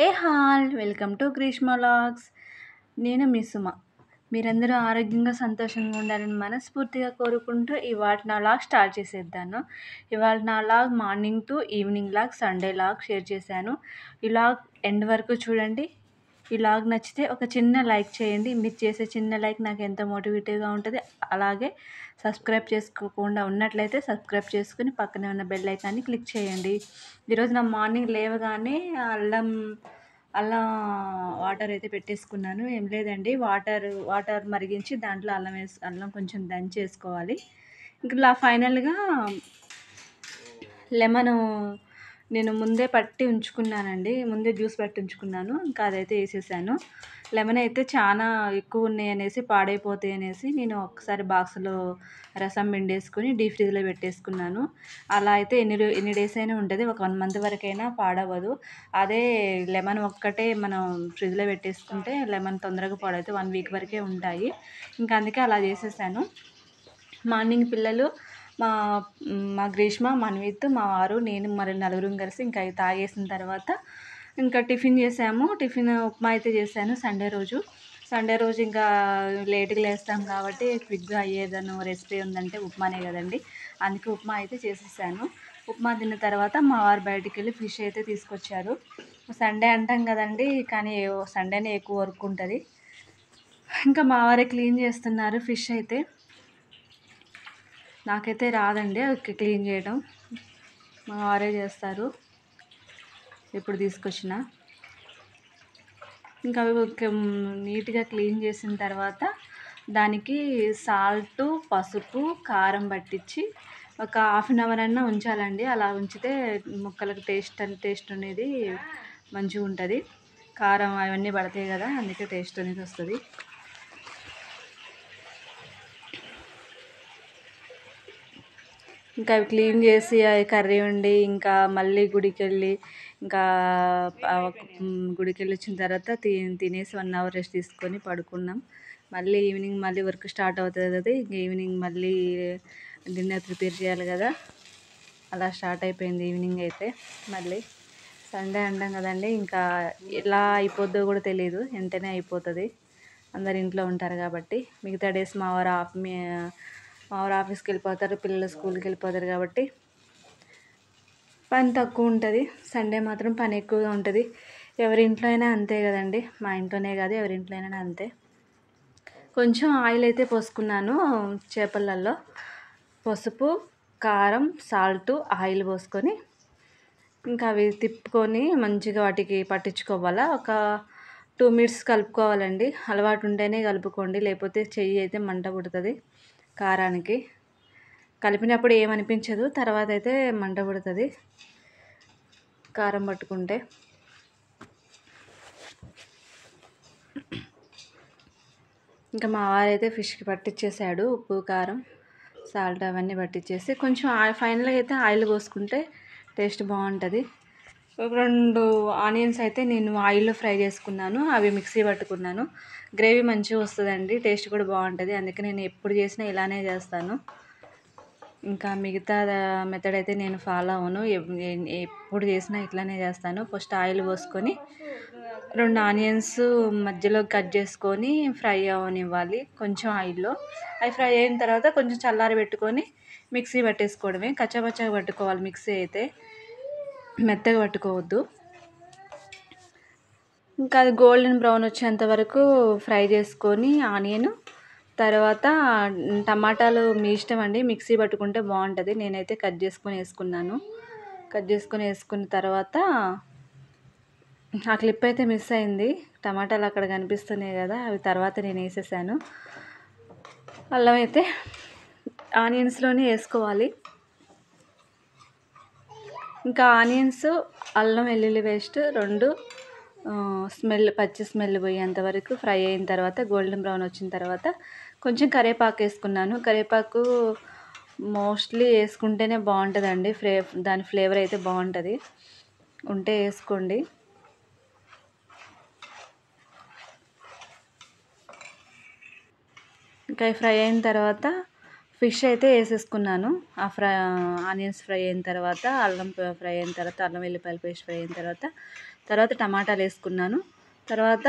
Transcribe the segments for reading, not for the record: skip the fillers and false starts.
A hall welcome to Greeshma vlogs. నేను మీ సుమ. మీరందరూ ఆరోగ్యంగా సంతోషంగా ఉండాలని మనస్ఫూర్తిగా కోరుకుంటూ ఇవాళ నా వ్లాగ్ స్టార్ట్ చేసేద్దాను. ఇవాళ నా vlog morning to evening vlog, Sunday vlog share చేశాను. ఈ వ్లాగ్ ఎండ్ వరకు చూడండి. ఈ వ్లాగ్ నచ్చితే ఒక చిన్న లైక్ చేయండి. మీరు చేసే చిన్న లైక్ నాకు ఎంతో మోటివేటివ్గా ఉంటుంది. అలాగే సబ్స్క్రైబ్ చేసుకోకుండా ఉన్నట్లయితే సబ్స్క్రైబ్ చేసుకుని పక్కనే ఉన్న బెల్ ఐకాన్ని క్లిక్ చేయండి. ఈరోజు నా మార్నింగ్ లేవగానే అల్లం అల్లం వాటర్ అయితే పెట్టేసుకున్నాను. ఏం లేదండి, వాటర్ మరిగించి దాంట్లో అల్లం కొంచెం దంచేసుకోవాలి. ఇంకా ఫైనల్గా లెమను నేను ముందే పట్టి ఉంచుకున్నానండి, ముందే జ్యూస్ పట్టి ఉంచుకున్నాను. ఇంకా అదైతే వేసేసాను. లెమన్ అయితే చాలా ఎక్కువ ఉన్నాయి అనేసి, పాడైపోతాయి అనేసి నేను ఒకసారి బాక్స్లో రసం పిండేసుకుని డీప్ ఫ్రిడ్జ్లో పెట్టేసుకున్నాను. అలా అయితే ఎన్ని డేస్ అయినా ఉంటుంది, ఒక 1 మంత్ వరకైనా పాడవదు. అదే లెమన్ ఒక్కటే మనం ఫ్రిడ్జ్లో పెట్టేసుకుంటే లెమన్ తొందరగా పాడైతే 1 వీక్ వరకే ఉంటాయి. ఇంకా అందుకే అలా చేసేసాను. మార్నింగ్ పిల్లలు మా గ్రీష్మ, మన్విత్, మా వారు, నేను మరి నలుగురం కలిసి ఇంకా అవి తాగేసిన తర్వాత ఇంకా టిఫిన్ చేసాము. ఉప్మా అయితే చేశాను. సండే రోజు ఇంకా లేట్గా లేస్తాం కాబట్టి క్విక్గా అయ్యేదను రెసిపీ ఉందంటే ఉప్మానే కదండి. అందుకే ఉప్మా అయితే చేసేసాను. ఉప్మా తిన్న తర్వాత మా వారు బయటికి వెళ్ళి ఫిష్ అయితే తీసుకొచ్చారు. సండే అంటాం కదండి, కానీ సండేనే ఎక్కువ వర్క్ ఉంటుంది. ఇంకా మా వారే క్లీన్ చేస్తున్నారు ఫిష్ అయితే. నాకైతే రాదండి క్లీన్ చేయడం, మా వారే చేస్తారు. ఇప్పుడు తీసుకొచ్చిన ఇంకా అవి నీట్గా క్లీన్ చేసిన తర్వాత దానికి సాల్ట్, పసుపు, కారం పట్టించి ఒక 1/2 అవర్ అన్నా ఉంచాలండి. అలా ఉంచితే ముక్కలకు టేస్ట్ అనేది మంచిగా ఉంటుంది. కారం అవన్నీ పడతాయి కదా, అందుకే టేస్ట్ అనేది వస్తుంది. ఇంకా అవి క్లీన్ చేసి అవి కర్రీ వండి ఇంకా మళ్ళీ గుడికి వెళ్ళి వచ్చిన తర్వాత తినేసి 1 అవర్ రెస్ట్ తీసుకొని పడుకున్నాం. మళ్ళీ ఈవినింగ్ మళ్ళీ వర్క్ స్టార్ట్ అవుతుంది కదా. ఈవినింగ్ మళ్ళీ డిన్నర్ ప్రిపేర్ చేయాలి కదా. అలా స్టార్ట్ అయిపోయింది ఈవినింగ్ అయితే. మళ్ళీ సండే అంటాం కదండి, ఇంకా ఎలా అయిపోద్దో కూడా తెలియదు, వెంటనే అయిపోతుంది. అందరు ఇంట్లో ఉంటారు కాబట్టి. మిగతా డేస్ మా వారు ఆఫీస్కి వెళ్ళిపోతారు, పిల్లలు స్కూల్కి వెళ్ళిపోతారు కాబట్టి పని తక్కువ ఉంటుంది. సండే మాత్రం పని ఎక్కువగా ఉంటుంది. ఎవరి ఇంట్లో అయినా అంతే కదండి, మా ఇంట్లోనే కాదు ఎవరి ఇంట్లో అయినా అంతే. కొంచెం ఆయిల్ అయితే పోసుకున్నాను చేపలలో. పసుపు, కారం, సాల్ట్, ఆయిల్ పోసుకొని ఇంకా అవి తిప్పుకొని మంచిగా వాటికి పట్టించుకోవాలా. ఒక 2 మినిట్స్ కలుపుకోవాలండి. అలవాటు ఉంటేనే కలుపుకోండి, లేకపోతే చెయ్యి అయితే మంట పుడుతుంది కారానికి. కలిపినప్పుడు ఏమనిపించదు, తర్వాత అయితే మంట పుడుతుంది కారం పట్టుకుంటే. ఇంకా మా వారైతే ఫిష్కి పట్టించేసాడు ఉప్పు, కారం, సాల్ట్ అవన్నీ పట్టించేసి కొంచెం ఫైనల్గా అయితే ఆయిల్ పోసుకుంటే టేస్ట్ బాగుంటుంది. 2 ఆనియన్స్ అయితే నేను ఆయిల్లో ఫ్రై చేసుకున్నాను, అవి మిక్సీ పట్టుకున్నాను. గ్రేవీ మంచిగా వస్తుందండి, టేస్ట్ కూడా బాగుంటుంది. అందుకే నేను ఎప్పుడు చేసినా ఇలానే చేస్తాను. ఇంకా మిగతా మెథడ్ అయితే నేను ఫాలో అవ్వను, ఎప్పుడు చేసినా ఇట్లానే చేస్తాను. ఫస్ట్ ఆయిల్ పోసుకొని 2 ఆనియన్స్ మధ్యలో కట్ చేసుకొని ఫ్రై అవనివ్వాలి కొంచెం ఆయిల్లో. అవి ఫ్రై అయిన తర్వాత కొంచెం చల్లారి పెట్టుకొని మిక్సీ పట్టేసుకోవడమే. కచ్చాపచ్చాగా పట్టుకోవాలి మిక్సీ అయితే, మెత్తగా పట్టుకోవద్దు. ఇంకా అది గోల్డెన్ బ్రౌన్ వచ్చేంత వరకు ఫ్రై చేసుకొని ఆనియన్, తర్వాత టమాటాలు మీ ఇష్టం అండి, మిక్సీ పట్టుకుంటే బాగుంటుంది. నేనైతే కట్ చేసుకొని వేసుకున్న తర్వాత ఆ క్లిప్ అయితే మిస్ అయింది. టమాటాలు అక్కడ కనిపిస్తున్నాయి కదా, అవి తర్వాత నేను వేసేసాను. అల్లం అయితే ఆనియన్స్లోనే వేసుకోవాలి. ఇంకా ఆనియన్స్, అల్లం వెల్లుల్లి పేస్ట్ 2 పచ్చి స్మెల్ పోయేంత వరకు ఫ్రై అయిన తర్వాత గోల్డెన్ బ్రౌన్ వచ్చిన తర్వాత కొంచెం కరివేపాకు వేసుకున్నాను. కరివేపాకు మోస్ట్లీ వేసుకుంటేనే బాగుంటుందండి, దాని ఫ్లేవర్ అయితే బాగుంటుంది, ఉంటే వేసుకోండి. ఇంకా ఫ్రై అయిన తర్వాత ఫిష్ అయితే వేసేసుకున్నాను. ఆనియన్స్ ఫ్రై అయిన తర్వాత, అల్లం ఫ్రై అయిన తర్వాత, అల్లం వెల్లిపాయల పేస్ట్ ఫ్రై అయిన తర్వాత తర్వాత టమాటాలు వేసుకున్నాను, తర్వాత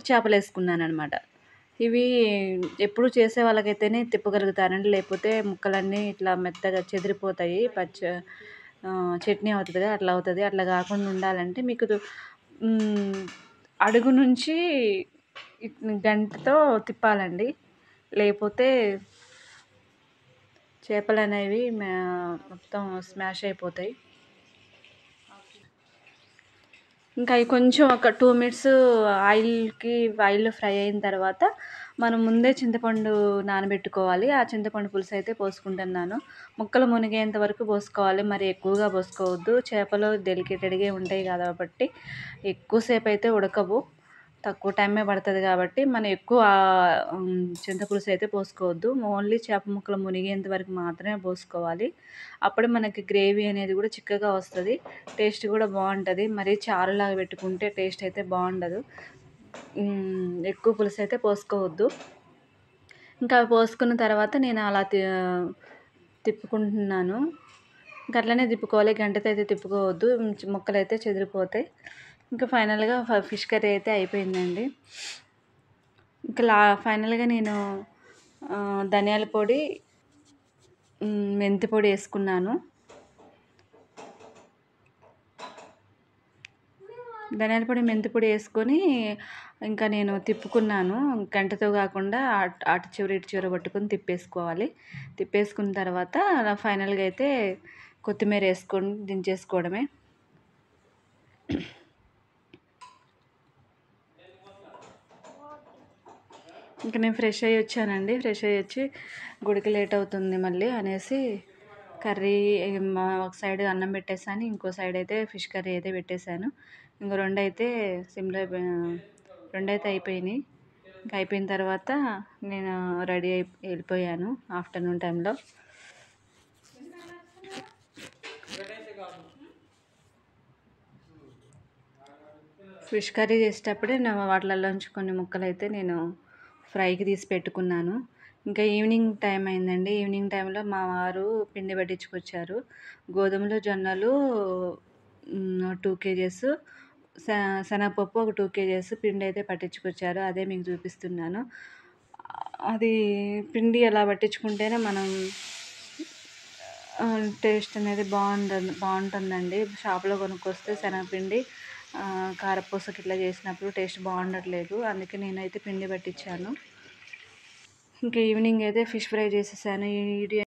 చేపలు వేసుకున్నాను అనమాట. ఇవి ఎప్పుడు చేసే వాళ్ళకైతేనే తిప్పగలుగుతారండి, లేకపోతే ముక్కలన్నీ ఇట్లా మెత్తగా చెదిరిపోతాయి. చట్నీ అవుతుంది కదా, అట్లా అవుతుంది. అట్లా కాకుండా ఉండాలంటే మీకు అడుగు నుంచి గంటతో తిప్పాలండి, లేకపోతే చేపలు అనేవి మొత్తం స్మాష్ అయిపోతాయి. ఇంకా అవి కొంచెం ఒక 2 మినిట్స్ ఆయిల్లో ఫ్రై అయిన తర్వాత మనం ముందే చింతపండు నానబెట్టుకోవాలి. ఆ చింతపండు పులుసు అయితే పోసుకుంటున్నాను. ముక్కలు మునిగేంత వరకు పోసుకోవాలి, మరి ఎక్కువగా పోసుకోవద్దు. చేపలు డెలికేటెడ్గా ఉంటాయి కాబట్టి ఎక్కువసేపు అయితే ఉడకవు, తక్కువ టైమే పడుతుంది కాబట్టి మనం ఎక్కువ చింతపులుసు అయితే పోసుకోవద్దు. ఓన్లీ చేప ముక్కలు మునిగేంత వరకు మాత్రమే పోసుకోవాలి. అప్పుడు మనకి గ్రేవీ అనేది కూడా చిక్కగా వస్తుంది, టేస్ట్ కూడా బాగుంటుంది. మరి చారులాగా పెట్టుకుంటే టేస్ట్ అయితే బాగుండదు. ఎక్కువ పులుసు అయితే పోసుకోవద్దు. ఇంకా అవి పోసుకున్న తర్వాత నేను అలా తిప్పుకుంటున్నాను. ఇంకా అట్లనే తిప్పుకోవాలి, గంటతో అయితే తిప్పుకోవద్దు, ముక్కలు అయితే చెదిరిపోతాయి. ఇంకా ఫైనల్గా ఫిష్ కర్రీ అయితే అయిపోయిందండి. ఇంకా ఫైనల్గా నేను ధనియాల పొడి, మెంతి పొడి వేసుకున్నాను. ధనియాల పొడి, మెంతి పొడి వేసుకొని ఇంకా నేను తిప్పుకున్నాను. గంటతో కాకుండా అటు చివరి ఇటు చివరి పట్టుకొని తిప్పేసుకోవాలి. తిప్పేసుకున్న తర్వాత ఫైనల్గా అయితే కొత్తిమీర వేసుకొని దించేసుకోవడమే. ఇంకా నేను ఫ్రెష్ అయ్యి వచ్చానండి. ఫ్రెష్ అయ్యి వచ్చి గుడికి లేట్ అవుతుంది మళ్ళీ అనేసి కర్రీ ఒక సైడ్ అన్నం పెట్టేసాను, ఇంకో సైడ్ అయితే ఫిష్ కర్రీ అయితే పెట్టేశాను. ఇంకో రెండైతే రెండైతే అయిపోయినాయి. ఇంకా అయిపోయిన తర్వాత నేను రెడీ వెళ్ళిపోయాను ఆఫ్టర్నూన్ టైంలో. ఫిష్ కర్రీ చేసేటప్పుడే వాటిలలోంచి కొన్ని ముక్కలు అయితే నేను ఫ్రైకి తీసి పెట్టుకున్నాను. ఇంకా ఈవినింగ్ టైం అయిందండి. ఈవినింగ్ టైంలో మా వారు పిండి పట్టించుకొచ్చారు. గోధుమలు, జొన్నలు 2 కేజెస్, శనగపప్పు ఒక 2 కేజెస్ పిండి అయితే పట్టించుకొచ్చారు. అదే మీకు చూపిస్తున్నాను. అది పిండి అలా పట్టించుకుంటేనే మనం టేస్ట్ అనేది బాగుంటుందండి. షాప్లో కొనుక్కొస్తే శనగపిండి కారపూసకి ఇట్లా చేసినప్పుడు టేస్ట్ బాగుండట్లేదు, అందుకే నేనైతే పిండి పట్టించాను. ఇంకా ఈవినింగ్ అయితే ఫిష్ ఫ్రై చేసేసాను. ఈ వీడియో